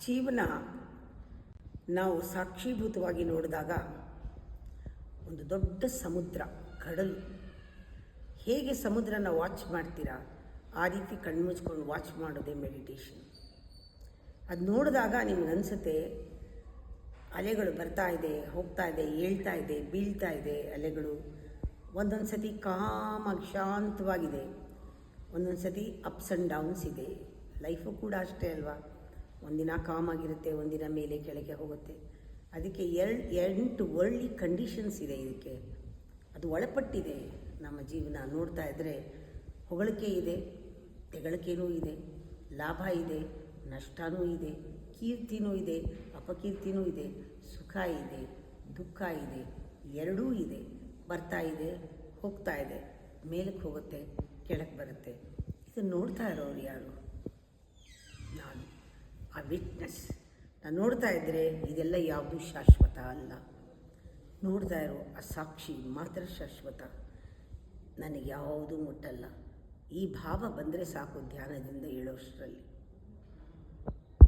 ಜೀವನ ನಾವು ಸಾಕ್ಷೀಭೂತವಾಗಿ ನೋಡಿದಾಗ ಒಂದು ದೊಡ್ಡ ಸಮುದ್ರ, ಕಡಲು. ಹೇಗೆ ಸಮುದ್ರನ ವಾಚ್ ಮಾಡ್ತೀರಾ ಆ ರೀತಿ ಕಣ್ಮುಚ್ಕೊಂಡು ವಾಚ್ ಮಾಡೋದೇ ಮೆಡಿಟೇಷನ್. ಅದು ನೋಡಿದಾಗ ನಿಮ್ಗೆ ಅನಿಸುತ್ತೆ ಅಲೆಗಳು ಬರ್ತಾ ಇದೆ, ಹೋಗ್ತಾ ಇದೆ, ಏಳ್ತಾ ಇದೆ, ಬೀಳ್ತಾ ಇದೆ ಅಲೆಗಳು. ಒಂದೊಂದು ಸತಿ ಕಾಮಾಗಿ ಶಾಂತವಾಗಿದೆ, ಒಂದೊಂದು ಸತಿ ಅಪ್ಸ್ ಆ್ಯಂಡ್ ಡೌನ್ಸ್ ಇದೆ. ಲೈಫು ಕೂಡ ಅಷ್ಟೇ ಅಲ್ವಾ, ಒಂದಿನ ಕಾಮಾಗಿರುತ್ತೆ, ಒಂದಿನ ಮೇಲೆ ಕೆಳಗೆ ಹೋಗುತ್ತೆ. ಅದಕ್ಕೆ 8 ವರ್ಲ್ಡ್ಲಿ ಕಂಡೀಷನ್ಸ್ ಇದೆ ಇದಕ್ಕೆ. ಅದು ಒಳಪಟ್ಟಿದೆ ನಮ್ಮ ಜೀವನ. ನೋಡ್ತಾ ಇದ್ದರೆ ಹೊಗಳಿಕೆ ಇದೆ, ತೆಗಳಿಕೆನೂ ಇದೆ, ಲಾಭ ಇದೆ, ನಷ್ಟವೂ ಇದೆ, ಕೀರ್ತಿನೂ ಇದೆ, ಅಪಕೀರ್ತಿನೂ ಇದೆ, ಸುಖ ಇದೆ, ದುಃಖ ಇದೆ, ಎರಡೂ ಇದೆ. ಬರ್ತಾ ಇದೆ, ಹೋಗ್ತಾ ಇದೆ, ಮೇಲಕ್ಕೆ ಹೋಗುತ್ತೆ, ಕೆಳಕ್ಕೆ ಬರುತ್ತೆ. ಇದು ನೋಡ್ತಾ ಇರೋರು ಯಾರು? ನಾನು, ಆ ವಿಟ್ನೆಸ್. ನಾನು ನೋಡ್ತಾ ಇದ್ದರೆ ಇದೆಲ್ಲ ಯಾವುದೂ ಶಾಶ್ವತ ಅಲ್ಲ. ನೋಡ್ತಾ ಇರೋ ಆ ಸಾಕ್ಷಿ ಮಾತ್ರ ಶಾಶ್ವತ. ನನಗೆ ಯಾವುದೂ ಮುಟ್ಟಲ್ಲ. ಈ ಭಾವ ಬಂದರೆ ಸಾಕು ಧ್ಯಾನದಿಂದ ಏಳೋಷ್ಟರಲ್ಲಿ.